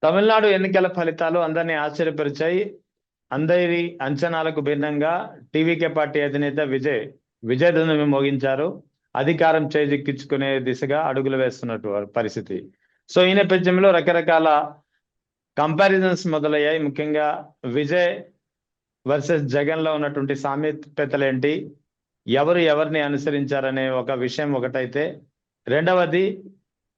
తమిళనాడు ఎన్నికల ఫలితాలు అందరినీ ఆశ్చర్యపరిచాయి. అందరి అంచనాలకు భిన్నంగా టీవీకే పార్టీ అధినేత విజయదుందుభి మోగించారు. అధికారం చేజిక్కించుకునే దిశగా అడుగులు వేస్తున్నట్టు పరిస్థితి. సో ఈ నేపథ్యంలో రకరకాల కంపారిజన్స్ మొదలయ్యాయి. ముఖ్యంగా విజయ్ వర్సెస్ జగన్ లో ఉన్నటువంటి సామీప్యతలేంటి, ఎవరు ఎవరిని అనుసరించారనే ఒక విషయం ఒకటైతే, రెండవది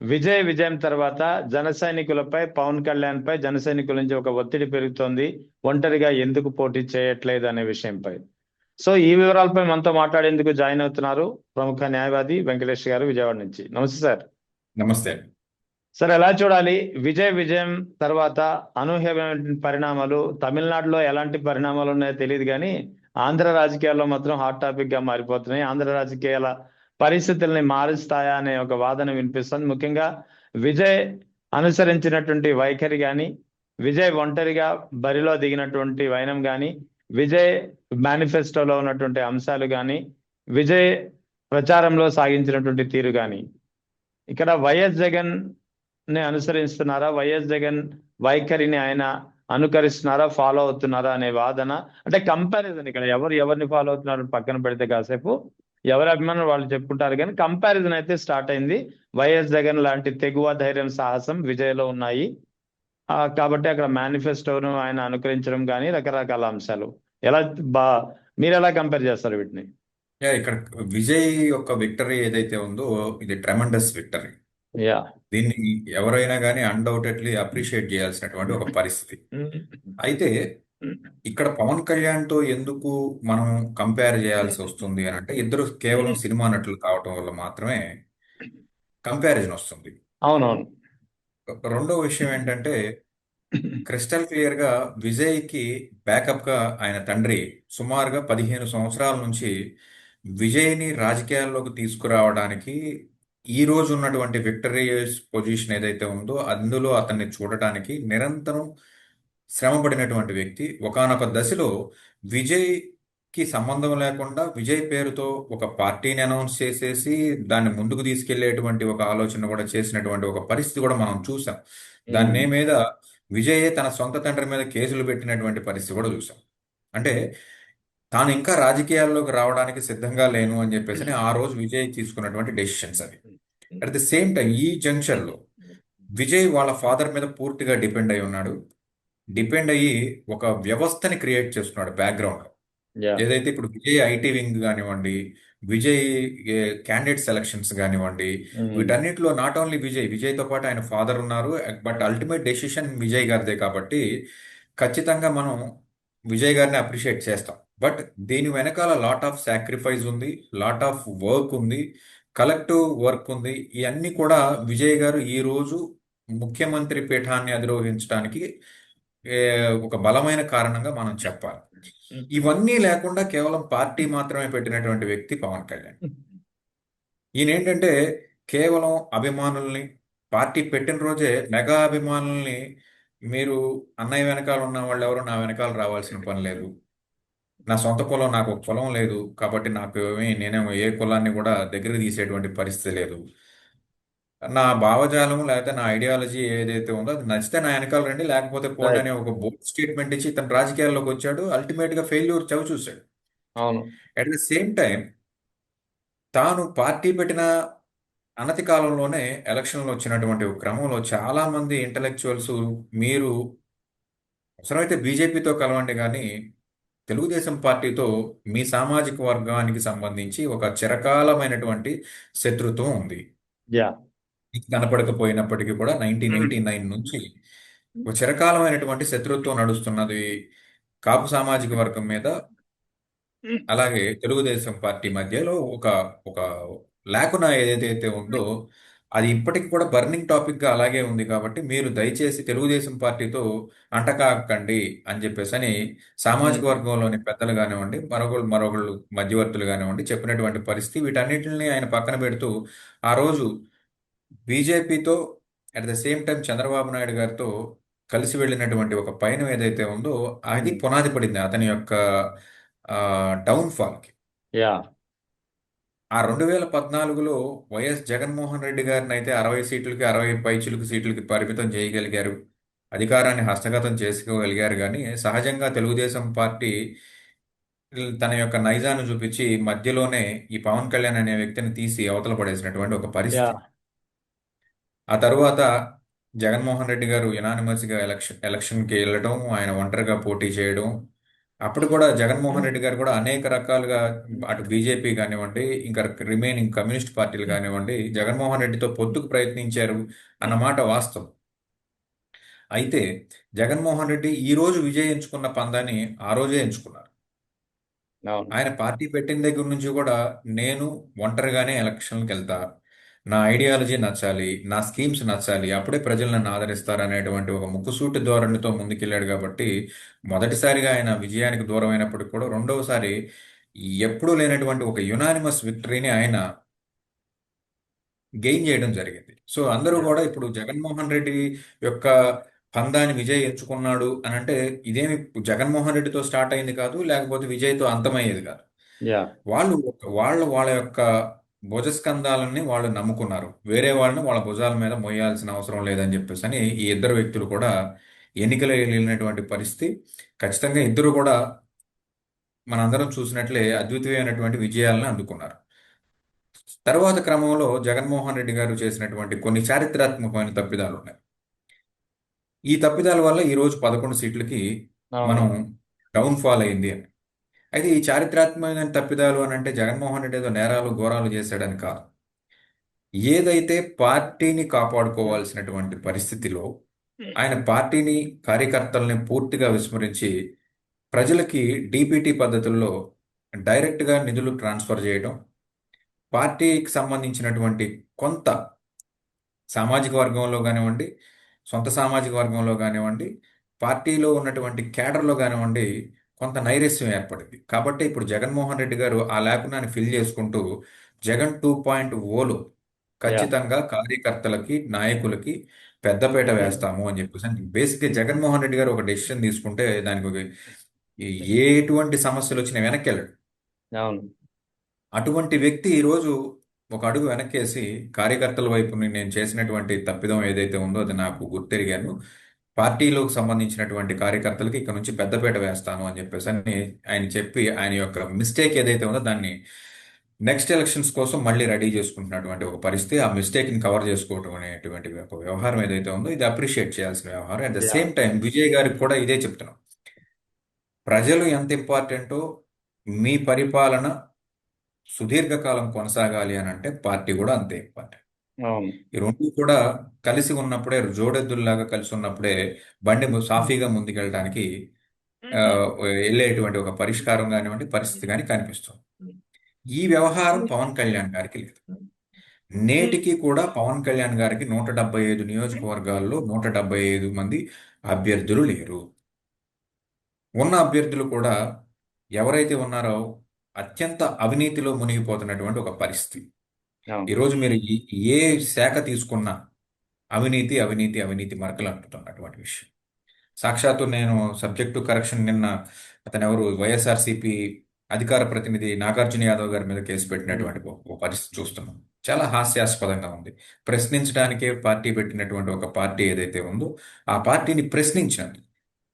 విజయం తర్వాత జన సైనికులపై, పవన్ కళ్యాణ్ పై జన సైనికుల నుంచి ఒక ఒత్తిడి పెరుగుతోంది. ఒంటరిగా ఎందుకు పోటీ చేయట్లేదు అనే విషయంపై. సో ఈ వివరాలపై మనతో మాట్లాడేందుకు జాయిన్ అవుతున్నారు ప్రముఖ న్యాయవాది వెంకటేష్ గారు, విజయవాడ నుంచి. నమస్తే సార్. నమస్తే. సార్, ఎలా చూడాలి విజయం తర్వాత అనూహ్యమైన పరిణామాలు? తమిళనాడులో ఎలాంటి పరిణామాలు ఉన్నాయో తెలియదు, కానీ ఆంధ్ర రాజకీయాల్లో మాత్రం హాట్ టాపిక్ గా మారిపోతున్నాయి. ఆంధ్ర రాజకీయాల పరిస్థితుల్ని మారుస్తాయా అనే ఒక వాదన వినిపిస్తుంది. ముఖ్యంగా విజయ్ అనుసరించినటువంటి వైఖరి కానీ, విజయ్ ఒంటరిగా బరిలో దిగినటువంటి వైనం కానీ, విజయ్ మేనిఫెస్టోలో ఉన్నటువంటి అంశాలు కానీ, విజయ్ ప్రచారంలో సాగించినటువంటి తీరు కానీ, ఇక్కడ వైఎస్ జగన్ ని అనుసరిస్తున్నారా, వైఎస్ జగన్ వైఖరిని ఆయన అనుకరిస్తున్నారా, ఫాలో అవుతున్నారా అనే వాదన. అంటే కంపారిజన్, ఇక్కడ ఎవరిని ఫాలో అవుతున్నారు పక్కన పెడితే కాసేపు ఎవరి అభిమానులు వాళ్ళు చెప్పుకుంటారు, కానీ కంపారిజన్ అయితే స్టార్ట్ అయింది. వైఎస్ జగన్ లాంటి తెగువ, ధైర్యం, సాహసం విజయ్లో ఉన్నాయి. కాబట్టి అక్కడ మేనిఫెస్టోను ఆయన అనుకరించడం కానీ రకరకాల అంశాలు ఎలా బా మీరు ఎలా కంపేర్ చేస్తారు వీటిని? ఇక్కడ విజయ్ యొక్క విక్టరీ ఏదైతే ఉందో ఇది ట్రెమండస్ విక్టరీ. యా. దీన్ని ఎవరైనా కానీ అన్డౌటెడ్లీ అప్రిషియేట్ చేయాల్సినటువంటి ఒక పరిస్థితి. అయితే ఇక్కడ పవన్ కళ్యాణ్ తో ఎందుకు మనం కంపేర్ చేయాల్సి వస్తుంది అని అంటే, ఇద్దరు కేవలం సినిమా నటులు కావటం వల్ల మాత్రమే కంపారిజన్ వస్తుంది. అవునవును. రెండో విషయం ఏంటంటే, క్రిస్టల్ క్లియర్ గా విజయ్ కి బ్యాకప్ గా ఆయన తండ్రి సుమారుగా 15 సంవత్సరాల నుంచి విజయ్ని రాజకీయాల్లోకి తీసుకురావడానికి ఈ రోజు ఉన్నటువంటి విక్టరియస్ పొజిషన్ ఏదైతే ఉందో అందులో అతన్ని చూడటానికి నిరంతరం శ్రమపడినటువంటి వ్యక్తి. ఒకానొక దశలో విజయ్ కి సంబంధం లేకుండా విజయ్ పేరుతో ఒక పార్టీని అనౌన్స్ చేసేసి దాన్ని ముందుకు తీసుకెళ్లేటువంటి ఒక ఆలోచన కూడా చేసినటువంటి ఒక పరిస్థితి కూడా మనం చూసాం. దాని మీద విజయ్ తన సొంత తండ్రి మీద కేసులు పెట్టినటువంటి పరిస్థితి కూడా చూసాం. అంటే తాను ఇంకా రాజకీయాల్లోకి రావడానికి సిద్ధంగా లేను అని చెప్పేసి ఆ రోజు విజయ్ తీసుకున్నటువంటి డెసిషన్స్ అవి. అట్ ది సేమ్ టైం ఈ జంక్షన్ లో విజయ్ వాళ్ళ ఫాదర్ మీద పూర్తిగా డిపెండ్ అయి ఉన్నాడు. డిపెండ్ అయ్యి ఒక వ్యవస్థని క్రియేట్ చేస్తున్నాడు బ్యాక్గ్రౌండ్ లో. ఏదైతే ఇప్పుడు విజయ్ ఐటీ వింగ్ కానివ్వండి, విజయ్ క్యాండిడేట్ సెలక్షన్స్ కానివ్వండి, వీటన్నిటిలో నాట్ ఓన్లీ విజయ్తో పాటు ఆయన ఫాదర్ ఉన్నారు. బట్ అల్టిమేట్ డెసిషన్ విజయ్ గారిదే కాబట్టి ఖచ్చితంగా మనం విజయ్ గారిని అప్రిషియేట్ చేస్తాం. బట్ దీని వెనకాల లాట్ ఆఫ్ సాక్రిఫైస్ ఉంది, లాట్ ఆఫ్ వర్క్ ఉంది, కలెక్టివ్ వర్క్ ఉంది. ఇవన్నీ కూడా విజయ్ గారు ఈ రోజు ముఖ్యమంత్రి పీఠాన్ని అధిరోహించడానికి ఒక బలమైన కారణంగా మనం చెప్పాలి. ఇవన్నీ లేకుండా కేవలం పార్టీ మాత్రమే పెట్టినటువంటి వ్యక్తి పవన్ కళ్యాణ్. ఈయన ఏంటంటే కేవలం అభిమానుల్ని, పార్టీ పెట్టిన రోజే మెగా అభిమానుల్ని, మీరు అన్నయ్య వెనకాల ఉన్న వాళ్ళు ఎవరు నా వెనకాల రావాల్సిన పని లేదు, నా సొంత కులం, నాకు ఒక కులం లేదు కాబట్టి నేనేమో ఏ కులాన్ని కూడా దగ్గర తీసేటువంటి పరిస్థితి లేదు, నా భావజాలం లేకపోతే నా ఐడియాలజీ ఏదైతే ఉందో అది నచ్చితే నా వెనకాల రండి, లేకపోతే పోండి అనే ఒక బోల్డ్ స్టేట్మెంట్ ఇచ్చి తన రాజకీయాల్లోకి వచ్చాడు. అల్టిమేట్ గా ఫెయిల్యూర్ చవి చూశాడు. అవును. అట్ ద సేమ్ టైం తాను పార్టీ పెట్టిన అనతి కాలంలోనే ఎలక్షన్లు వచ్చినటువంటి ఒక క్రమంలో చాలా మంది ఇంటలెక్చువల్స్, మీరు అవసరమైతే బీజేపీతో కలవండి కానీ తెలుగుదేశం పార్టీతో మీ సామాజిక వర్గానికి సంబంధించి ఒక చిరకాలమైనటువంటి శత్రుత్వం ఉంది. యా. కనపడకపోయినప్పటికీ కూడా 1989 నుంచి ఒక చిరకాలమైనటువంటి శత్రుత్వం నడుస్తున్నది కాపు సామాజిక వర్గం మీద, అలాగే తెలుగుదేశం పార్టీ మధ్యలో ఒక ఒక లేకున ఏదైతే ఉందో అది ఇప్పటికి కూడా బర్నింగ్ టాపిక్ గా అలాగే ఉంది. కాబట్టి మీరు దయచేసి తెలుగుదేశం పార్టీతో అంటకాకండి అని చెప్పేసి అని సామాజిక వర్గంలోని పెద్దలు కానివ్వండి, మరొకళ్ళు మధ్యవర్తులు కానివ్వండి చెప్పినటువంటి పరిస్థితి. వీటన్నిటిని ఆయన పక్కన పెడుతూ ఆ రోజు బీజేపీతో at the same time Chandrababu Naidu గారితో కలిసి వెళ్ళినటువంటి ఒక పయనం ఏదైతే ఉందో అది పునాది పడింది అతని యొక్క డౌన్ ఫాల్ కి. యా. ఆ 2014లో వైఎస్ జగన్మోహన్ రెడ్డి గారిని అయితే 60 సీట్లకి 60 పైచిలుకు సీట్లకి పరిమితం చేయగలిగారు. అధికారాన్ని హస్తగతం చేసుకోగలిగారు కానీ సహజంగా తెలుగుదేశం పార్టీ తన యొక్క నైజాన్ని చూపించి మధ్యలోనే ఈ పవన్ కళ్యాణ్ అనే వ్యక్తిని తీసి అవతల పడేసినటువంటి ఒక యా. పరిస్థితి. ఆ తరువాత జగన్మోహన్ రెడ్డి గారు యునానిమస్గా ఎలక్షన్కి వెళ్ళడం, ఆయన ఒంటరిగా పోటీ చేయడం. అప్పుడు కూడా జగన్మోహన్ రెడ్డి గారు కూడా అనేక రకాలుగా అటు బీజేపీ కానివ్వండి, ఇంకా రిమైనింగ్ కమ్యూనిస్ట్ పార్టీలు కానివ్వండి, జగన్మోహన్ రెడ్డితో పొత్తుకు ప్రయత్నించారు అన్నమాట వాస్తవం. అయితే జగన్మోహన్ రెడ్డి ఈ రోజు విజయ్ ఎంచుకున్న పందాన్ని ఆ రోజే ఎంచుకున్నారు. అవును. ఆయన పార్టీ పెట్టిన దగ్గర నుంచి కూడా నేను ఒంటరిగానే ఎలక్షన్కి వెళ్తా, నా ఐడియాలజీ నచ్చాలి, నా స్కీమ్స్ నచ్చాలి, అప్పుడే ప్రజలు నన్ను ఆదరిస్తారు అనేటువంటి ఒక ముక్కుసూటి ధోరణితో ముందుకెళ్ళాడు కాబట్టి మొదటిసారిగా ఆయన విజయానికి దూరం అయినప్పటికీ కూడా రెండవసారి ఎప్పుడూ లేనటువంటి ఒక యునానిమస్ విక్టరీని ఆయన గెయిన్ చేయడం జరిగింది. సో అందరూ యా. కూడా ఇప్పుడు జగన్మోహన్ రెడ్డి యొక్క పందాన్ని విజయ్ ఎంచుకున్నాడు అని అంటే ఇదేమి జగన్మోహన్ రెడ్డితో స్టార్ట్ అయింది కాదు, లేకపోతే విజయ్తో అంతమయ్యేది కాదు. యా. వాళ్ళ యొక్క భుజస్కంధాలని వాళ్ళు నమ్ముకున్నారు. వేరే వాళ్ళని వాళ్ళ భుజాల మీద మోయాల్సిన అవసరం లేదని చెప్పేసి అని ఈ ఇద్దరు వ్యక్తులు కూడా ఎన్నికలు వెళ్ళినటువంటి పరిస్థితి. ఖచ్చితంగా ఇద్దరు కూడా మనందరం చూసినట్లే అద్వితీయమైనటువంటి విజయాలను అందుకున్నారు. తర్వాత క్రమంలో జగన్మోహన్ రెడ్డి గారు చేసినటువంటి కొన్ని చారిత్రాత్మకమైన తప్పిదాలు ఉన్నాయి. ఈ తప్పిదాల వల్ల ఈ రోజు 11 సీట్లకి అవును. మనం డౌన్ ఫాల్ అయింది అని. అయితే ఈ చారిత్రాత్మకమైన తప్పిదాలు అని అంటే జగన్మోహన్ రెడ్డి ఏదో నేరాలు ఘోరాలు చేశాడని కాదు. ఏదైతే పార్టీని కాపాడుకోవాల్సినటువంటి పరిస్థితిలో ఆయన పార్టీని, కార్యకర్తల్ని పూర్తిగా విస్మరించి ప్రజలకి డీపీటీ పద్ధతుల్లో డైరెక్ట్గా నిధులు ట్రాన్స్ఫర్ చేయడం, పార్టీకి సంబంధించినటువంటి కొంత సామాజిక వర్గంలో కానివ్వండి, సొంత సామాజిక వర్గంలో కానివ్వండి, పార్టీలో ఉన్నటువంటి కేడర్లో కానివ్వండి, కొంత నైరస్యం ఏర్పడింది. కాబట్టి ఇప్పుడు జగన్మోహన్ రెడ్డి గారు ఆ లేఖనాన్ని ఫిల్ చేసుకుంటూ జగన్ 2.0లో యా. ఖచ్చితంగా కార్యకర్తలకి, నాయకులకి పెద్దపీట వేస్తాము అని చెప్పేసి బేసిక్గా జగన్మోహన్ రెడ్డి గారు ఒక డెసిషన్ తీసుకుంటే దానికి ఎటువంటి సమస్యలు వచ్చినా వెనక్కి వెళ్ళడు. అవును. అటువంటి వ్యక్తి ఈరోజు ఒక అడుగు వెనక్కేసి కార్యకర్తల వైపుని నేను చేసినటువంటి తప్పిదం ఏదైతే ఉందో అది నాకు గుర్తెరిగాను, పార్టీలోకి సంబంధించినటువంటి కార్యకర్తలకి ఇక్కడ నుంచి పెద్దపీట వేస్తాను అని చెప్పేసి అని ఆయన చెప్పి ఆయన యొక్క మిస్టేక్ ఏదైతే ఉందో దాన్ని నెక్స్ట్ ఎలక్షన్స్ కోసం మళ్ళీ రెడీ చేసుకుంటున్నటువంటి ఒక పరిస్థితి. ఆ మిస్టేక్ని కవర్ చేసుకోవడం అనేటువంటి ఒక వ్యవహారం ఏదైతే ఉందో ఇది అప్రిషియేట్ చేయాల్సిన వ్యవహారం. At the yeah. Same time Vijay గారికి కూడా ఇదే చెప్తున్నాం. ప్రజలు ఎంత ఇంపార్టెంటో మీ పరిపాలన సుదీర్ఘకాలం కొనసాగాలి అని అంటే పార్టీ కూడా అంతే ఇంపార్టెంట్. అవును. ఈ రెండు కూడా కలిసి ఉన్నప్పుడే, జోడెద్దుల్లాగా కలిసి ఉన్నప్పుడే బండి సాఫీగా ముందుకెళ్ళడానికి ఆ, వెళ్ళేటువంటి ఒక పరిష్కారం కానివ్వండి, పరిస్థితి కానీ కనిపిస్తుంది. ఈ వ్యవహారం పవన్ కళ్యాణ్ గారికి లేదు. నేటికి కూడా పవన్ కళ్యాణ్ గారికి 175 నియోజకవర్గాల్లో 175 మంది అభ్యర్థులు లేరు. ఉన్న అభ్యర్థులు కూడా ఎవరైతే ఉన్నారో అత్యంత అవినీతిలో మునిగిపోతున్నటువంటి ఒక పరిస్థితి. అవును. ఈరోజు మీరు ఏ శాఖ తీసుకున్నా అవినీతి అవినీతి అవినీతి మరకలు అంటున్నటువంటి విషయం. సాక్షాత్తు నేను సబ్జెక్ట్ టు కరెక్షన్ నిన్న అతను ఎవరు వైఎస్ఆర్సీపీ అధికార ప్రతినిధి నాగార్జున యాదవ్ గారి మీద కేసు పెట్టినటువంటి ఒక పరిస్థితి చూస్తున్నాం. చాలా హాస్యాస్పదంగా ఉంది. ప్రశ్నించడానికే పార్టీ పెట్టినటువంటి ఒక పార్టీ ఏదైతే ఉందో ఆ పార్టీని ప్రశ్నించినది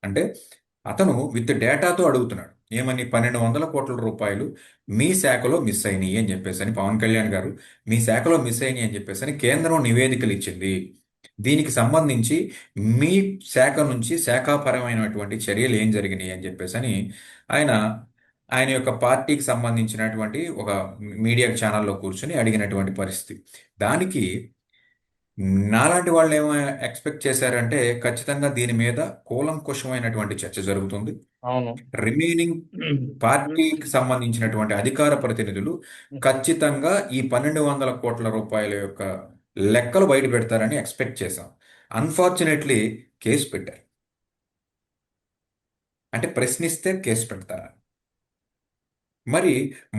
అంటే అతను విత్ డేటాతో అడుగుతున్నాడు. ఏమని 1200 కోట్ల రూపాయలు మీ శాఖలో మిస్ అయినాయి అని చెప్పేసి అని పవన్ కళ్యాణ్ గారు మీ శాఖలో మిస్ అయినాయి అని చెప్పేసి అని కేంద్రం నివేదికలు ఇచ్చింది. దీనికి సంబంధించి మీ శాఖ నుంచి శాఖాపరమైనటువంటి చర్యలు ఏం జరిగినాయి అని చెప్పేసి అని ఆయన ఆయన యొక్క పార్టీకి సంబంధించినటువంటి ఒక మీడియా ఛానల్లో కూర్చొని అడిగినటువంటి పరిస్థితి. దానికి నాలాంటి వాళ్ళు ఏమో ఎక్స్పెక్ట్ చేశారంటే ఖచ్చితంగా దీని మీద కూలంకుషమైనటువంటి చర్చ జరుగుతుంది. అవును. రిమైనింగ్ పార్టీకి సంబంధించినటువంటి అధికార ప్రతినిధులు ఖచ్చితంగా ఈ 1200 కోట్ల రూపాయల యొక్క లెక్కలు బయట పెడతారని ఎక్స్పెక్ట్ చేశాం. అన్ఫార్చునేట్లీ కేసు పెట్టారు. అంటే ప్రశ్నిస్తే కేసు పెడతారా? మరి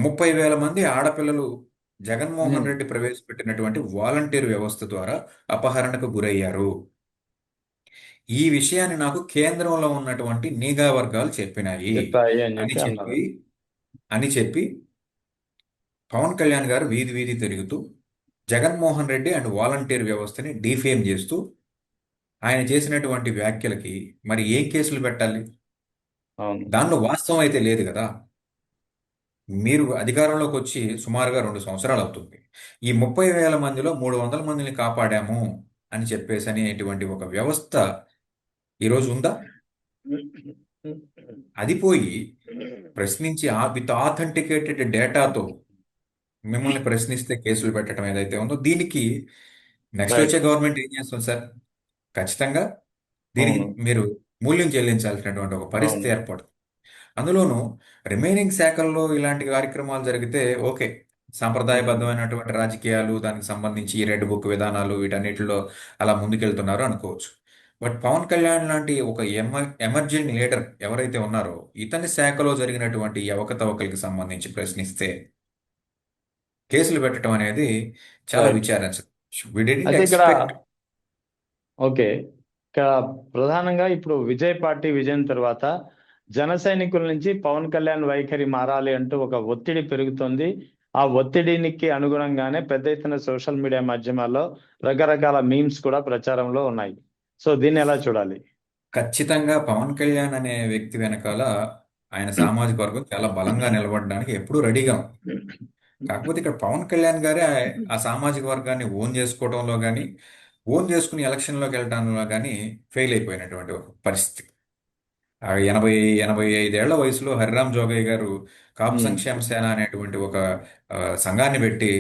30,000 మంది ఆడపిల్లలు జగన్మోహన్ రెడ్డి ప్రవేశపెట్టినటువంటి వాలంటీర్ వ్యవస్థ ద్వారా అపహరణకు గురయ్యారు. ఈ విషయాన్ని నాకు కేంద్రంలో ఉన్నటువంటి నిఘా వర్గాలు చెప్పినాయి చెప్పాయి అని అని చెప్పి అన్నారు. చెప్పి అని చెప్పి పవన్ కళ్యాణ్ గారు వీధి వీధి తిరుగుతూ జగన్మోహన్ రెడ్డి అండ్ వాలంటీర్ వ్యవస్థని డిఫేమ్ చేస్తూ ఆయన చేసినటువంటి వ్యాఖ్యలకి మరి ఏం కేసులు పెట్టాలి? అవును. దానిలో వాస్తవం అయితే లేదు కదా. మీరు అధికారంలోకి వచ్చి సుమారుగా 2 సంవత్సరాలు అవుతుంది. ఈ 30,000 మందిలో 300 మందిని కాపాడాము అని చెప్పేసి అనేటువంటి ఒక వ్యవస్థ ఈరోజు ఉందా? అది పోయి ప్రశ్నించి విత్ ఆథెంటికేటెడ్ డేటాతో మిమ్మల్ని ప్రశ్నిస్తే కేసులు పెట్టడం ఏదైతే ఉందో, దీనికి నెక్స్ట్ రైట్. వచ్చే గవర్నమెంట్ ఏం చేస్తుంది సార్? ఖచ్చితంగా దీనికి అవును. మీరు మూల్యం చెల్లించాల్సినటువంటి ఒక పరిస్థితి అవును. ఏర్పడుతుంది. అందులోనూ రిమైనింగ్ శాఖల్లో ఇలాంటి కార్యక్రమాలు జరిగితే ఓకే, సాంప్రదాయబద్ధమైనటువంటి రాజకీయాలు, దానికి సంబంధించి ఈ రెడ్ బుక్ విధానాలు, వీటన్నిటిలో అలా ముందుకెళ్తున్నారు అనుకోవచ్చు. బట్ పవన్ కళ్యాణ్ లాంటి ఒక ఎమర్జింగ్ లీడర్ ఎవరైతే ఉన్నారో, ఇతని శాఖలో జరిగినటువంటి ఈ అవకతవకలకి సంబంధించి ప్రశ్నిస్తే కేసులు పెట్టడం అనేది చాలా రైట్. విచారించవచ్చు. వి డిడ్ంట్ అయితే ఇక్కడ ఎక్స్పెక్ట్. ఓకే, ఇక్కడ ప్రధానంగా ఇప్పుడు విజయ్ పార్టీ విజయం తర్వాత జన సైనికుల నుంచి పవన్ కళ్యాణ్ వైఖరి మారాలి అంటూ ఒక ఒత్తిడి పెరుగుతుంది. ఆ ఒత్తిడికి అనుగుణంగానే పెద్ద ఎత్తున సోషల్ మీడియా మాధ్యమాల్లో రకరకాల మీమ్స్ కూడా ప్రచారంలో ఉన్నాయి. సో దీన్ని ఎలా చూడాలి? ఖచ్చితంగా పవన్ కళ్యాణ్ అనే వ్యక్తి వెనకాల ఆయన సామాజిక వర్గం చాలా బలంగా నిలబడడానికి ఎప్పుడూ రెడీగా ఉంది. కాకపోతే ఇక్కడ పవన్ కళ్యాణ్ గారే ఆ సామాజిక వర్గాన్ని ఓన్ చేసుకోవడంలో కానీ, ఓన్ చేసుకుని ఎలక్షన్లోకి వెళ్ళడంలో కానీ ఫెయిల్ అయిపోయినటువంటి ఒక పరిస్థితి. ఆ 85 ఏళ్ల వయసులో హరిరామ్ జోగయ్య గారు కాపు ఉమ్. సంక్షేమ సేన అనేటువంటి ఒక సంఘాన్ని పెట్టి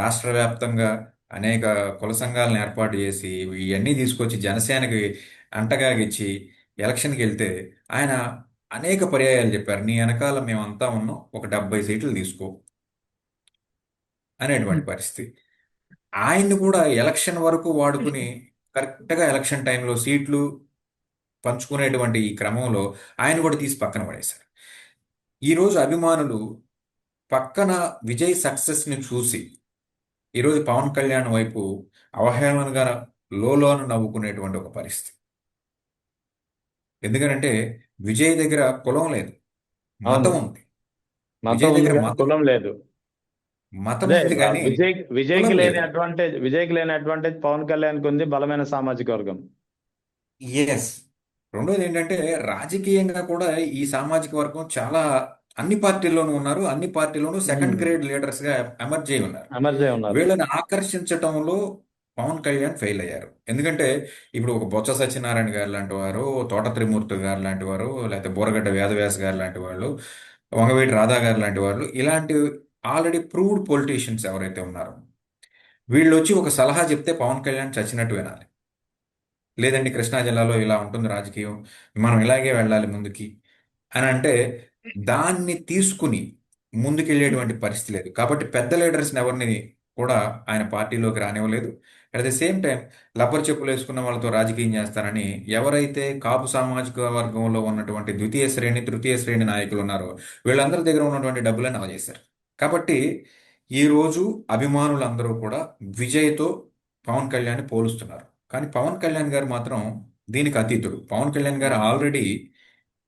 రాష్ట్ర వ్యాప్తంగా అనేక కుల సంఘాలను ఏర్పాటు చేసి ఇవన్నీ తీసుకొచ్చి జనసేనకి అంటగాగిచ్చి ఎలక్షన్కి వెళ్తే ఆయన అనేక పర్యాయాలు చెప్పారు, నీ వెనకాల మేమంతా ఉన్నాం, ఒక 70 సీట్లు తీసుకో అనేటువంటి పరిస్థితి. ఆయన్ని కూడా ఎలక్షన్ వరకు వాడుకుని కరెక్ట్గా ఎలక్షన్ టైంలో సీట్లు పంచుకునేటువంటి ఈ క్రమంలో ఆయన కూడా తీసి పక్కన పడేశారు. ఈరోజు అభిమానులు పక్కన విజయ్ సక్సెస్ని చూసి ఈరోజు పవన్ కళ్యాణ్ వైపు అవహేళనగా లోలోన నవ్వుకునేటువంటి ఒక పరిస్థితి. ఎందుకంటే విజయ్ దగ్గర కులం లేదు, అవును. మతం ఉంది. మతం విజయ్ ఉంది దగ్గర కానీ కులం లేదు. మతం అదే ఉంది కానీ విజయ్కి కులం లేని లేదు. అడ్వాంటేజ్ పవన్ కళ్యాణ్కి ఉంది, బలమైన సామాజిక వర్గం. ఎస్. రెండోది ఏంటంటే రాజకీయంగా కూడా ఈ సామాజిక వర్గం చాలా అన్ని పార్టీల్లోనూ ఉన్నారు. అన్ని పార్టీల్లోనూ సెకండ్ గ్రేడ్ లీడర్స్ గా ఎమర్జ్ అయి ఉన్నారు. అమర్జే ఉన్నారు. వీళ్ళని ఆకర్షించటంలో పవన్ కళ్యాణ్ ఫెయిల్ అయ్యారు. ఎందుకంటే ఇప్పుడు ఒక బొత్స సత్యనారాయణ గారు లాంటి వారు, తోట త్రిమూర్తి గారు లాంటి వారు, లేకపోతే బోరగడ్డ వేదవ్యాస్ గారు లాంటి వాళ్ళు, వంగవీటి రాధా గారు లాంటి వాళ్ళు, ఇలాంటి ఆల్రెడీ ప్రూవ్డ్ పొలిటీషియన్స్ ఎవరైతే ఉన్నారో వీళ్ళు వచ్చి ఒక సలహా చెప్తే పవన్ కళ్యాణ్ చచ్చినట్టు వినాలి. లేదండి కృష్ణా జిల్లాలో ఇలా ఉంటుంది రాజకీయం, మనం ఇలాగే వెళ్ళాలి ముందుకి అని అంటే దాన్ని తీసుకుని ముందుకెళ్ళేటువంటి పరిస్థితి లేదు. కాబట్టి పెద్ద లీడర్స్ని ఎవరిని కూడా ఆయన పార్టీలోకి రానివ్వలేదు. అట్ ద సేమ్ టైం లబ్బర్ చెప్పులు వేసుకున్న వాళ్ళతో రాజకీయం చేస్తారని ఎవరైతే కాపు సామాజిక వర్గంలో ఉన్నటువంటి ద్వితీయ శ్రేణి తృతీయ శ్రేణి నాయకులు ఉన్నారో వీళ్ళందరి దగ్గర ఉన్నటువంటి డబ్బులను అవజేశారు. కాబట్టి ఈరోజు అభిమానులందరూ కూడా విజయ్తో పవన్ కళ్యాణ్ పోలుస్తున్నారు. కానీ పవన్ కళ్యాణ్ గారు మాత్రం దీనికి అతీతుడు. పవన్ కళ్యాణ్ గారు ఆల్రెడీ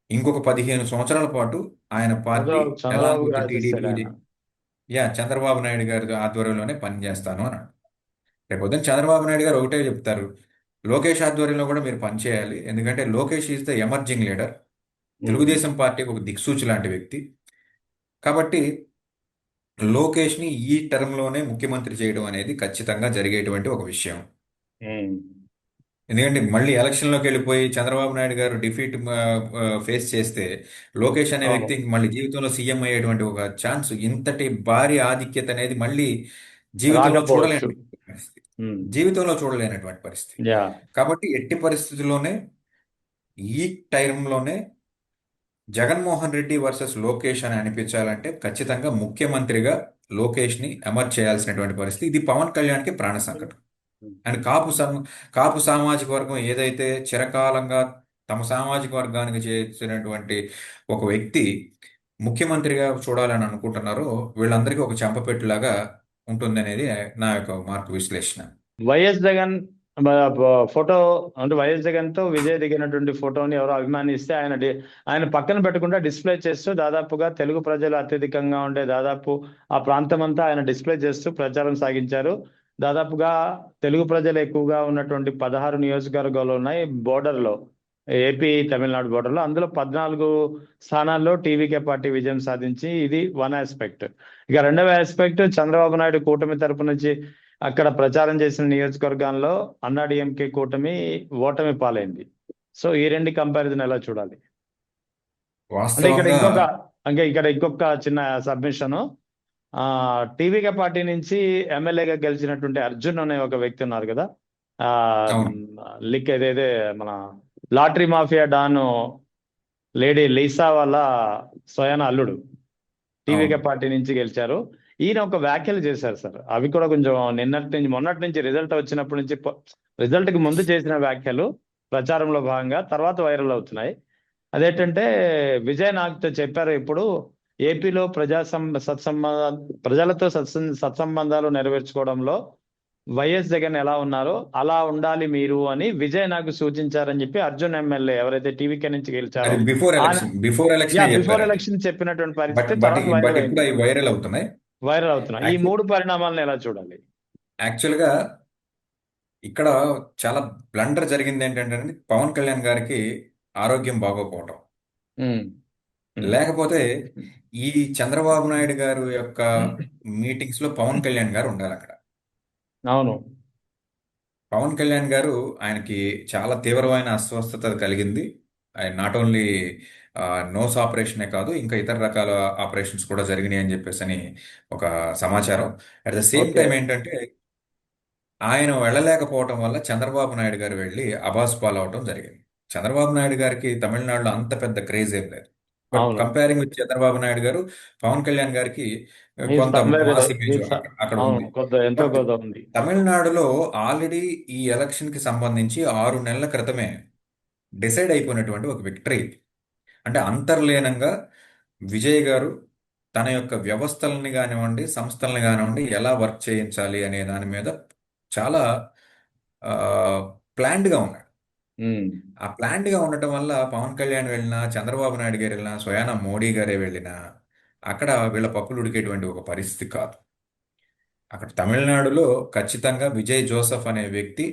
ఇంకొక 15 సంవత్సరాల పాటు ఆయన పార్టీ చంద్రబాబు ఎలాగో రాసిస్తాడు టీడీపీ, ఆయన. చంద్రబాబు నాయుడు గారి ఆధ్వర్యంలోనే పనిచేస్తాను అన్నాడు. రేపొద్దున చంద్రబాబు నాయుడు గారు ఒకటే చెప్తారు, లోకేష్ ఆధ్వర్యంలో కూడా మీరు పనిచేయాలి. ఎందుకంటే Lokesh is the emerging leader, Telugu Desam పార్టీకి ఒక దిక్సూచి లాంటి వ్యక్తి. కాబట్టి లోకేష్ని ఈ టర్మ్లోనే ముఖ్యమంత్రి చేయడం అనేది ఖచ్చితంగా జరిగేటువంటి ఒక విషయం. ఉమ్. ఎందుకంటే మళ్ళీ ఎలక్షన్లోకి వెళ్ళిపోయి చంద్రబాబు నాయుడు గారు డిఫీట్ ఫేస్ చేస్తే లోకేష్ అనే అవును. వ్యక్తికి మళ్ళీ జీవితంలో సీఎం అయ్యేటువంటి ఒక ఛాన్స్, ఇంతటి భారీ ఆధిక్యత అనేది మళ్ళీ జీవితంలో రాకపోవచ్చు. చూడలేనటువంటి పరిస్థితి. జీవితంలో చూడలేనటువంటి పరిస్థితి. యా. కాబట్టి ఎట్టి పరిస్థితుల్లోనే ఈ టైంలోనే జగన్మోహన్ రెడ్డి వర్సెస్ లోకేష్ అని అనిపించాలంటే ఖచ్చితంగా ముఖ్యమంత్రిగా లోకేష్ని ఎమర్జ్ చేయాల్సినటువంటి పరిస్థితి. ఇది పవన్ కళ్యాణ్కి ప్రాణ సంకటం. అండ్ కాపు సామాజిక వర్గం ఏదైతే చిరకాలంగా తమ సామాజిక వర్గానికి చేసినటువంటి ఒక వ్యక్తి ముఖ్యమంత్రిగా చూడాలని అనుకుంటున్నారో వీళ్ళందరికీ ఒక చెంపపెట్టులాగా ఉంటుంది అనేది నా యొక్క మార్కు విశ్లేషణ. వైఎస్ జగన్ ఫోటో, అంటే వైఎస్ జగన్ తో విజయ్ దిగినటువంటి ఫోటోని ఎవరో అభిమానిస్తే ఆయన పక్కన పెట్టకుండా డిస్ప్లే చేస్తూ దాదాపుగా తెలుగు ప్రజలు అత్యధికంగా ఉండే దాదాపు ఆ ప్రాంతం అంతా ఆయన డిస్ప్లే చేస్తూ ప్రచారం సాగించారు. దాదాపుగా తెలుగు ప్రజలు ఎక్కువగా ఉన్నటువంటి 16 నియోజకవర్గాలు ఉన్నాయి బోర్డర్లో, ఏపీ తమిళనాడు బోర్డర్లో. అందులో 14 స్థానాల్లో టీవీకే పార్టీ విజయం సాధించి, ఇది వన్ ఆస్పెక్ట్. ఇక రెండవ ఆస్పెక్ట్, చంద్రబాబు నాయుడు కూటమి తరపు నుంచి అక్కడ ప్రచారం చేసిన నియోజకవర్గాల్లో అన్నాడీఎంకే కూటమి ఓటమి పాలైంది. సో ఈ రెండు కంపారిజన్ ఎలా చూడాలి? అంటే వాస్తవంగా ఇక్కడ ఇంకొక చిన్న సబ్మిషన్. టీవీకే పార్టీ నుంచి ఎమ్మెల్యేగా గెలిచినటువంటి అర్జున్ అనే ఒక వ్యక్తి ఉన్నారు కదా, ఆ అవును లిక్ ఏదైతే మన lottery mafia don lady Lisa వాళ్ళ స్వయాన అల్లుడు టీవీకే అవును పార్టీ నుంచి గెలిచారు. ఈయన ఒక వ్యాఖ్యలు చేశారు సార్, అవి కూడా కొంచెం మొన్నటి నుంచి రిజల్ట్ వచ్చినప్పటి నుంచి రిజల్ట్ కి ముందు చేసిన వ్యాఖ్యలు ప్రచారంలో భాగంగా తర్వాత వైరల్ అవుతున్నాయి. అదేంటంటే విజయ్ నాగ్తో చెప్పారు, ఇప్పుడు ఏపీలో ప్రజలతో సత్సంబంధాలు నెరవేర్చుకోవడంలో వైఎస్ జగన్ ఎలా ఉన్నారో అలా ఉండాలి మీరు అని విజయ్ నాకు సూచించారని చెప్పి అర్జున్ ఎమ్మెల్యే ఎవరైతే టీవీకే నుంచి గెలిచారో అది బిఫోర్ ఎలక్షన్ యా చెప్పారు బిఫోర్ అది. ఎలక్షన్ చెప్పినటువంటి బట్ పరిస్థితి బట్ తర్వాత వైరల్ బట్ ఇప్పుడు అయింది, అవి వైరల్ అవుతున్నాయి. వైరల్ అవుతున్నాయి. ఈ మూడు పరిణామాలను ఎలా చూడాలి? యాక్చువల్గా ఇక్కడ చాలా బ్లండర్ జరిగింది ఏంటంటే పవన్ కళ్యాణ్ గారికి ఆరోగ్యం బాగోకపోవటం, ఉమ్, ఉమ్, లేకపోతే ఈ చంద్రబాబు నాయుడు గారు యొక్క మీటింగ్స్ లో పవన్ కళ్యాణ్ గారు ఉండాలి అక్కడ. అవును. పవన్ కళ్యాణ్ గారు, ఆయనకి చాలా తీవ్రమైన అస్వస్థత కలిగింది. ఆయన నాట్ ఓన్లీ నోస్ ఆపరేషనే కాదు, ఇంకా ఇతర రకాల ఆపరేషన్స్ కూడా జరిగినాయి అని చెప్పేసి అని ఒక సమాచారం. At the same okay. Time ఏంటంటే ఆయన వెళ్ళలేకపోవటం వల్ల చంద్రబాబు నాయుడు గారు వెళ్ళి అబాస్ పాలవటం జరిగింది. చంద్రబాబు నాయుడు గారికి తమిళనాడులో అంత పెద్ద క్రేజ్ ఏం లేదు. బట్ అవును. కంపేరింగ్ విత్ చంద్రబాబు నాయుడు గారు, పవన్ కళ్యాణ్ గారికి ఈజ్ కొంత సమ్వేర్, మాస్ ఇమేజ్ అక్కడ అవును, ఉంది. కొంత ఎంతో బట్ కొంత ఉంది. తమిళనాడులో ఆల్రెడీ ఈ ఎలక్షన్ కి సంబంధించి 6 నెలల క్రితమే డిసైడ్ అయిపోయినటువంటి ఒక విక్టరీ. అంటే అంతర్లీనంగా విజయ్ గారు తన యొక్క వ్యవస్థలని కానివ్వండి, సంస్థలని కానివ్వండి, ఎలా వర్క్ చేయించాలి అనే దాని మీద చాలా ప్లాన్డ్గా ఉన్నాడు. ఉమ్, ఆ ప్లాన్డ్గా ఉండటం వల్ల పవన్ కళ్యాణ్ వెళ్ళినా, చంద్రబాబు నాయుడు గారు వెళ్ళినా, స్వయాన మోడీ గారే వెళ్ళినా అక్కడ వీళ్ళ పప్పులు ఉడికేటువంటి ఒక పరిస్థితి కాదు. అక్కడ తమిళనాడులో ఖచ్చితంగా విజయ్ జోసెఫ్ అనే వ్యక్తి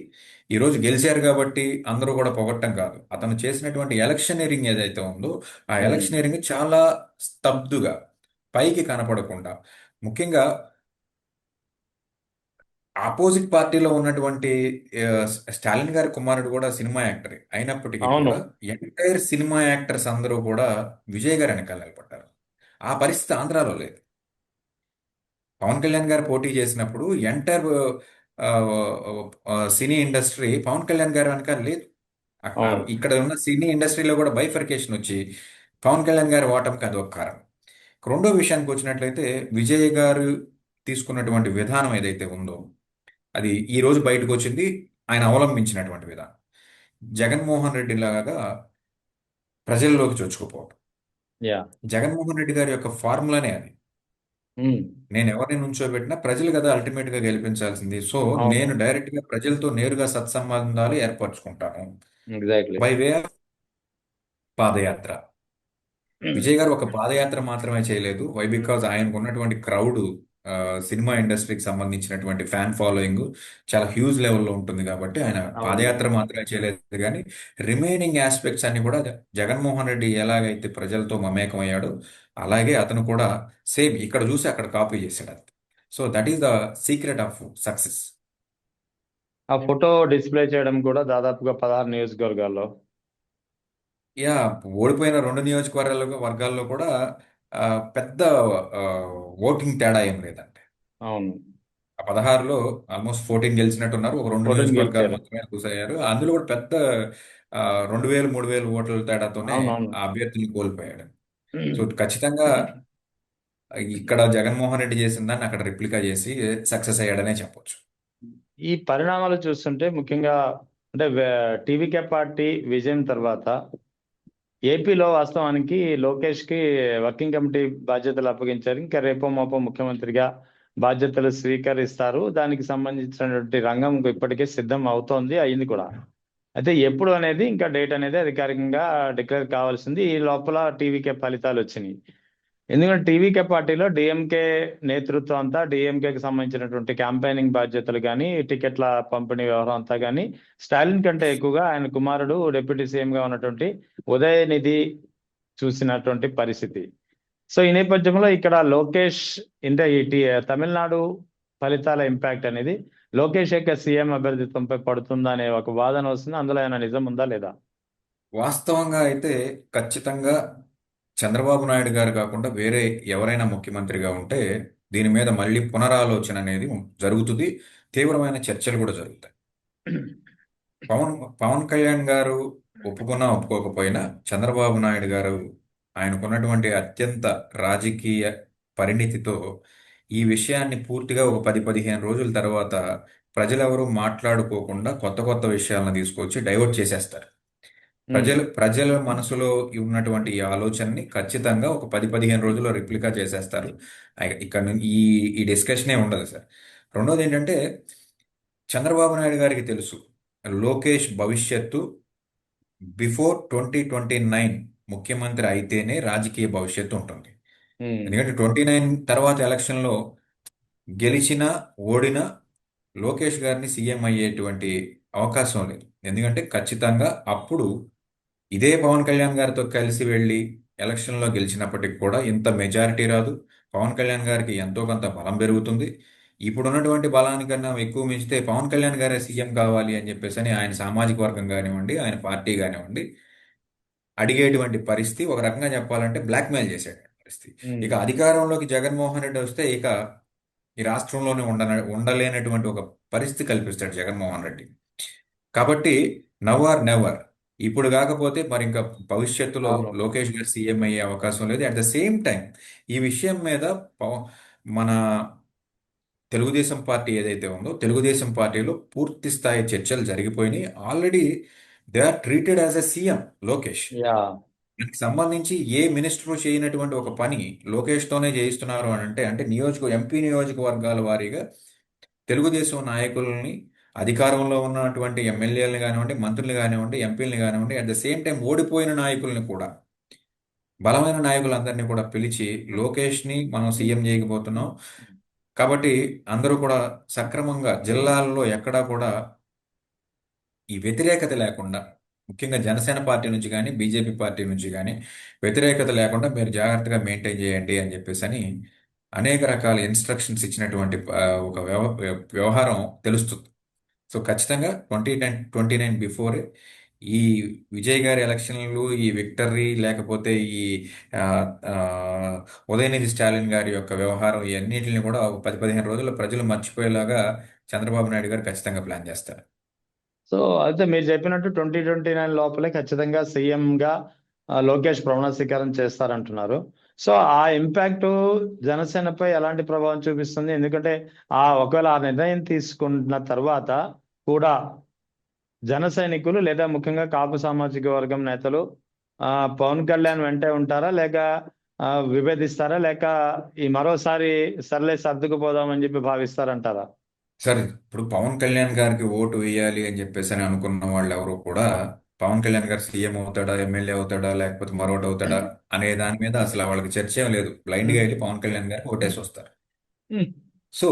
ఈరోజు గెలిచారు కాబట్టి అందరూ కూడా పొగట్టం కాదు. అతను చేసినటువంటి ఎలక్షనీరింగ్ ఏదైతే ఉందో ఆ ఉమ్, ఎలక్షనీరింగ్ చాలా స్తబ్దుగా, పైకి కనపడకుండా, ముఖ్యంగా ఆపోజిట్ పార్టీలో ఉన్నటువంటి ఆ, స్టాలిన్ గారి కుమారుడు కూడా సినిమా యాక్టర్ అయినప్పటికీ అవును. కూడా ఎంటైర్ సినిమా యాక్టర్స్ అందరూ కూడా విజయ్ గారి వెనకాల నిలబడ్డారు. ఆ పరిస్థితి ఆంధ్రాలో లేదు. పవన్ కళ్యాణ్ గారు పోటీ చేసినప్పుడు entire cine industry Pawan Kalyan గారి వెనకాల లేదు. అవును. ఇక్కడ ఉన్న సినీ ఇండస్ట్రీలో కూడా బైఫర్కేషన్ వచ్చి పవన్ కళ్యాణ్ గారి ఓటమికి అది ఒక కారణం. రెండో విషయానికి వచ్చినట్లయితే విజయ్ గారు తీసుకున్నటువంటి విధానం ఏదైతే ఉందో అది ఈ రోజు బయటకు వచ్చింది. ఆయన అవలంబించినటువంటి విధానం జగన్మోహన్ రెడ్డి లాగా ప్రజల్లోకి చొచ్చుకుపోవడం. యా. జగన్మోహన్ రెడ్డి గారి యొక్క ఫార్ములానే అది. ఉమ్, నేను ఎవరిని నుంచోబెట్టినా ప్రజలు కదా అల్టిమేట్ గా గెలిపించాల్సింది. సో అవును. నేను డైరెక్ట్ గా ప్రజలతో నేరుగా సత్సంబంధాలు ఏర్పరచుకుంటాను ఎగ్జాక్ట్లీ. బై వే ఆఫ్ పాదయాత్ర. విజయ్ గారు ఒక పాదయాత్ర మాత్రమే చేయలేదు. వై బికాజ్ ఆయనకు ఉన్నటువంటి క్రౌడ్, సినిమా ఇండస్ట్రీకి సంబంధించినటువంటి ఫ్యాన్ ఫాలోయింగ్ చాలా హ్యూజ్ లెవెల్లో ఉంటుంది కాబట్టి ఆయన అవును. పాదయాత్ర మాత్రమే చేయలేదు కానీ రిమైనింగ్ ఆస్పెక్ట్స్ అన్ని కూడా జగన్మోహన్ రెడ్డి ఎలాగైతే ప్రజలతో మమేకం అయ్యాడో అలాగే అతను కూడా సేమ్ ఇక్కడ చూసి అక్కడ కాపీ చేశాడు. So that is the secret of success. ఆ ఫోటో డిస్ప్లే చేయడం కూడా దాదాపుగా 16 నియోజకవర్గాల్లో. యా, ఓడిపోయిన 2 నియోజకవర్గాల్లో కూడా ఆ, పెద్ద ఓటింగ్ తేడా ఏం లేదండి. అవును. ఆ 16లో ఆల్మోస్ట్ 14 గెలిచినట్టున్నారు. ఒక 14 2 నియోజకవర్గాలు గెలిచారు. మాత్రమే లూజ్ అయ్యారు. అందులో కూడా పెద్ద 2000 3000 ఓట్ల తేడాతోనే అవునవును. ఆ అభ్యర్థిని కోల్పోయాడు. సో ఖచ్చితంగా ఇక్కడ జగన్మోహన్ రెడ్డి చేసిన దాన్ని అక్కడ రిప్లికా చేసి సక్సెస్ అయ్యాడనే చెప్పొచ్చు. ఈ పరిణామాలు చూస్తుంటే ముఖ్యంగా అంటే టీవీకే పార్టీ విజయం తర్వాత ఏపీలో వాస్తవానికి లోకేష్ కి వర్కింగ్ కమిటీ బాధ్యతలు అప్పగించారు. ఇంకా రేపో మాపో ముఖ్యమంత్రిగా బాధ్యతలు స్వీకరిస్తారు. దానికి సంబంధించినటువంటి రంగం ఇప్పటికే సిద్ధం అవుతోంది, అయింది కూడా. అయితే ఎప్పుడు అనేది ఇంకా డేట్ అనేది అధికారికంగా డిక్లేర్ కావాల్సింది. ఈ లోపల టీవీకే ఫలితాలు వచ్చినాయి. ఎందుకంటే టీవీకే పార్టీలో డిఎంకే నేతృత్వం అంతా, డిఎంకేకి సంబంధించినటువంటి క్యాంపెయినింగ్ బాధ్యతలు కానీ, టికెట్ల పంపిణీ వ్యవహారం అంతా కానీ స్టాలిన్ కంటే ఎక్కువగా ఆయన కుమారుడు డిప్యూటీ సీఎంగా ఉన్నటువంటి ఉదయనిధి చూసినటువంటి పరిస్థితి. సో ఈ నేపథ్యంలో ఇక్కడ లోకేష్ అంటే తమిళనాడు ఫలితాల ఇంపాక్ట్ అనేది లోకేష్ యొక్క సీఎం అభ్యర్థిత్వంపై పడుతుందా అనే ఒక వాదన వస్తుంది. అందులో ఏమైనా నిజం ఉందా లేదా? వాస్తవంగా అయితే ఖచ్చితంగా చంద్రబాబు నాయుడు గారు కాకుండా వేరే ఎవరైనా ముఖ్యమంత్రిగా ఉంటే దీని మీద మళ్ళీ పునరాలోచన అనేది జరుగుతుంది. తీవ్రమైన చర్చలు కూడా జరుగుతాయి. పవన్ పవన్ కళ్యాణ్ గారు ఒప్పుకున్నా ఒప్పుకోకపోయినా చంద్రబాబు నాయుడు గారు ఆయనకున్నటువంటి అత్యంత రాజకీయ పరిణితితో ఈ విషయాన్ని పూర్తిగా ఒక 10-15 రోజుల తర్వాత ప్రజలెవరూ మాట్లాడుకోకుండా కొత్త కొత్త విషయాలను తీసుకొచ్చి డైవర్ట్ చేసేస్తారు. ప్రజల మనసులో ఉన్నటువంటి ఈ ఆలోచనని ఖచ్చితంగా ఒక 10-15 రోజుల్లో రిప్లికా చేసేస్తారు. ఇక్కడ ఈ ఈ డిస్కషనే ఉండదు సార్. రెండోది ఏంటంటే చంద్రబాబు నాయుడు గారికి తెలుసు లోకేష్ భవిష్యత్తు బిఫోర్ 2029 ముఖ్యమంత్రి అయితేనే రాజకీయ భవిష్యత్తు ఉంటుంది. ఎందుకంటే 29 తర్వాత ఎలక్షన్లో గెలిచినా ఓడినా లోకేష్ గారిని సీఎం అయ్యేటువంటి అవకాశం లేదు. ఎందుకంటే ఖచ్చితంగా అప్పుడు ఇదే పవన్ కళ్యాణ్ గారితో కలిసి వెళ్ళి ఎలక్షన్లో గెలిచినప్పటికి కూడా ఇంత మెజారిటీ రాదు. పవన్ కళ్యాణ్ గారికి ఎంతో కొంత బలం పెరుగుతుంది. ఇప్పుడున్నటువంటి బలానికన్నా ఎక్కువ మించితే పవన్ కళ్యాణ్ గారే సీఎం కావాలి అని చెప్పేసి అని ఆయన సామాజిక వర్గం కానివ్వండి, ఆయన పార్టీ కానివ్వండి అడిగేటువంటి పరిస్థితి, ఒక రకంగా చెప్పాలంటే బ్లాక్మెయిల్ చేసేటువంటి పరిస్థితి. ఇక అధికారంలోకి జగన్మోహన్ రెడ్డి వస్తే ఇక ఈ రాష్ట్రంలోనే ఉండలేనటువంటి ఒక పరిస్థితి కల్పిస్తాడు జగన్మోహన్ రెడ్డి. కాబట్టి నవ్ ఆర్ నెవర్, ఇప్పుడు కాకపోతే మరి ఇంకా భవిష్యత్తులో అవును. లోకేష్ గారు సీఎం అయ్యే అవకాశం లేదు. అట్ ద సేమ్ టైం ఈ విషయం మీద మన తెలుగుదేశం పార్టీ ఏదైతే ఉందో తెలుగుదేశం పార్టీలో పూర్తి స్థాయి చర్చలు జరిగిపోయినాయి. Already they are treated as a CM Lokesh. Yeah దానికి సంబంధించి ఏ మినిస్టర్ చేయనటువంటి ఒక పని లోకేష్ తోనే చేయిస్తున్నారు అని అంటే ఎంపీ నియోజకవర్గాల వారీగా తెలుగుదేశం నాయకుల్ని, అధికారంలో ఉన్నటువంటి ఎమ్మెల్యేలను కానివ్వండి, మంత్రులు కానివ్వండి, ఎంపీలను కానివ్వండి, అట్ ద సేమ్ టైం ఓడిపోయిన నాయకుల్ని కూడా, బలమైన నాయకులందరినీ కూడా పిలిచి లోకేష్ని మనం సీఎం చేయకపోతున్నాం కాబట్టి అందరూ కూడా సక్రమంగా జిల్లాల్లో ఎక్కడా కూడా ఈ వ్యతిరేకత లేకుండా, ముఖ్యంగా జనసేన పార్టీ నుంచి కానీ బీజేపీ పార్టీ నుంచి కానీ వ్యతిరేకత లేకుండా మీరు జాగ్రత్తగా మెయింటైన్ చేయండి అని చెప్పేసి అని అనేక రకాల ఇన్స్ట్రక్షన్స్ ఇచ్చినటువంటి ఒక వ్యవహారం తెలుస్తుంది. సో ఖచ్చితంగా 2029 బిఫోర్ ఈ విజయ్ గారి ఎలక్షన్లు, ఈ విక్టరీ లేకపోతే ఈ ఆ, ఆ, ఉదయనిధి స్టాలిన్ గారి యొక్క వ్యవహారం, ఈ అన్నింటిని కూడా ఒక 10-15 రోజుల్లో ప్రజలు మర్చిపోయేలాగా చంద్రబాబు నాయుడు గారు ఖచ్చితంగా ప్లాన్ చేస్తారు. సో అయితే మీరు చెప్పినట్టు 2029 లోపలే ఖచ్చితంగా సీఎం గా లోకేష్ ప్రమాణ స్వీకారం చేస్తారంటున్నారు. సో ఆ ఇంపాక్ట్ జనసేనపై ఎలాంటి ప్రభావం చూపిస్తుంది? ఎందుకంటే ఒకవేళ ఆ నిర్ణయం తీసుకున్న తర్వాత కూడా జన సైనికులు లేదా ముఖ్యంగా కాపు సామాజిక వర్గం నేతలు పవన్ కళ్యాణ్ వెంటే ఉంటారా, లేక విభేదిస్తారా, లేక ఈ మరోసారి సర్లే సర్దుకుపోదామని చెప్పి భావిస్తారంటారా? సార్, ఇప్పుడు పవన్ కళ్యాణ్ గారికి ఓటు వేయాలి అని చెప్పేసి అని అనుకున్న వాళ్ళు ఎవరు కూడా పవన్ కళ్యాణ్ గారు సీఎం అవుతాడా, ఎమ్మెల్యే అవుతాడా, లేకపోతే మరొకటి అవుతాడా అనే దాని మీద అసలు వాళ్ళకి చర్చ ఏం లేదు. బ్లైండ్ గా వెళ్ళి పవన్ కళ్యాణ్ గారికి ఓటేసి వస్తారు. సో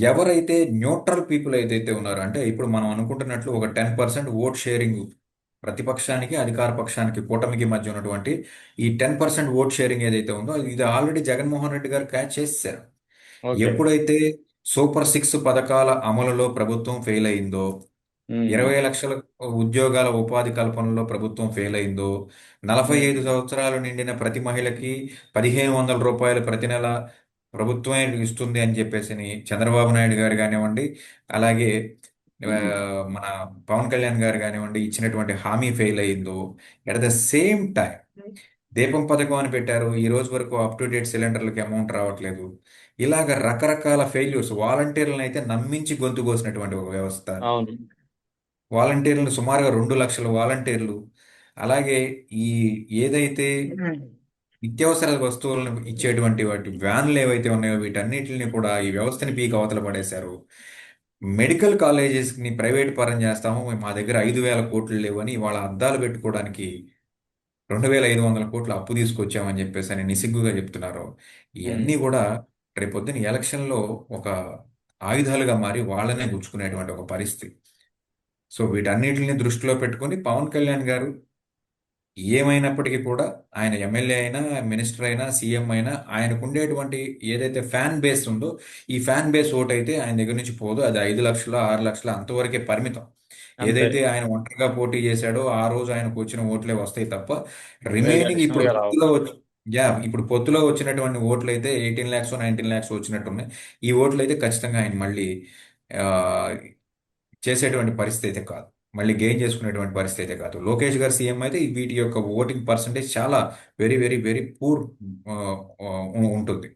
ఎవరైతే న్యూట్రల్ పీపుల్ ఏదైతే ఉన్నారో, అంటే ఇప్పుడు మనం అనుకుంటున్నట్లు ఒక 10% ఓట్ షేరింగ్ ప్రతిపక్షానికి, అధికార పక్షానికి, కూటమికి మధ్య ఉన్నటువంటి ఈ 10% ఓట్ షేరింగ్ ఏదైతే ఉందో ఇది ఆల్రెడీ జగన్మోహన్ రెడ్డి గారు క్యాచ్ చేసేసారు. ఓకే. ఎప్పుడైతే సూపర్ 6 పథకాల అమలులో ప్రభుత్వం ఫెయిల్ అయిందో, 20 లక్షల ఉద్యోగాల ఉపాధి కల్పనలో ప్రభుత్వం ఫెయిల్ అయిందో, 45 సంవత్సరాలు నిండిన ప్రతి మహిళకి 1,500 రూపాయలు ప్రతి నెల ప్రభుత్వమే ఇస్తుంది అని చెప్పేసి చంద్రబాబు నాయుడు గారు కానివ్వండి, అలాగే మన పవన్ కళ్యాణ్ గారు కానివ్వండి ఇచ్చినటువంటి హామీ ఫెయిల్ అయిందో, ఎట్ ద సేమ్ టైం దీపం పథకం అని పెట్టారు, ఈ రోజు వరకు అప్ టు డేట్ సిలిండర్లకి అమౌంట్ రావట్లేదు. ఇలాగ రకరకాల ఫెయిల్యూర్స్, వాలంటీర్లను అయితే నమ్మించి గొంతు కోసినటువంటి ఒక వ్యవస్థ. అవును. వాలంటీర్లు సుమారుగా 2 లక్షల వాలంటీర్లు, అలాగే ఈ ఏదైతే నిత్యావసర వస్తువులను ఇచ్చేటువంటి వాటి వ్యాన్లు ఏవైతే ఉన్నాయో వీటన్నిటిని కూడా ఈ వ్యవస్థని పీక అవతల పడేశారు. మెడికల్ కాలేజెస్ని ప్రైవేట్ పరం చేస్తాము, మా దగ్గర 5,000 కోట్లు లేవని వాళ్ళ అద్దాలు పెట్టుకోవడానికి 2,500 కోట్ల అప్పు తీసుకొచ్చామని చెప్పేసి అని నిసిగ్గుగా చెప్తున్నారు. ఉమ్. ఇవన్నీ కూడా రేపొద్దున ఎలక్షన్లో ఒక ఆయుధాలుగా మారి వాళ్ళనే గుచ్చుకునేటువంటి ఒక పరిస్థితి. సో వీటన్నిటిని దృష్టిలో పెట్టుకొని పవన్ కళ్యాణ్ గారు ఏమైనప్పటికీ కూడా ఆయన ఎమ్మెల్యే అయినా, మినిస్టర్ అయినా, సీఎం అయినా ఆయనకు ఉండేటువంటి ఏదైతే ఫ్యాన్ బేస్ ఉందో, ఈ ఫ్యాన్ బేస్ ఓట్ అయితే ఆయన దగ్గర నుంచి పోదు. అది 5 లక్షలు, 6 లక్షలు అంతవరకే పరిమితం. అంతే. ఏదైతే ఆయన ఒంటరిగా పోటీ చేశాడో ఆ రోజు ఆయనకు వచ్చిన ఓట్లే వస్తాయి తప్ప వేరే రిమైనింగ్ అడిషనల్ ఇప్పుడు గా రావు. పొత్తులో వచ్చి ఇప్పుడు పొత్తులో వచ్చినటువంటి ఓట్లు అయితే 18 lakhs 19 lakhs వచ్చినట్టున్నాయి. ఈ ఓట్లు అయితే ఖచ్చితంగా ఆయన మళ్ళీ ఆ, చేసేటువంటి పరిస్థితి అయితే కాదు. మళ్ళీ గెయిన్ చేసుకునేటువంటి పరిస్థితి అయితే కాదు. లోకేష్ గారు సీఎం అయితే వీటి యొక్క ఓటింగ్ పర్సంటేజ్ చాలా వెరీ వెరీ వెరీ పూర్ ఉంటుంది.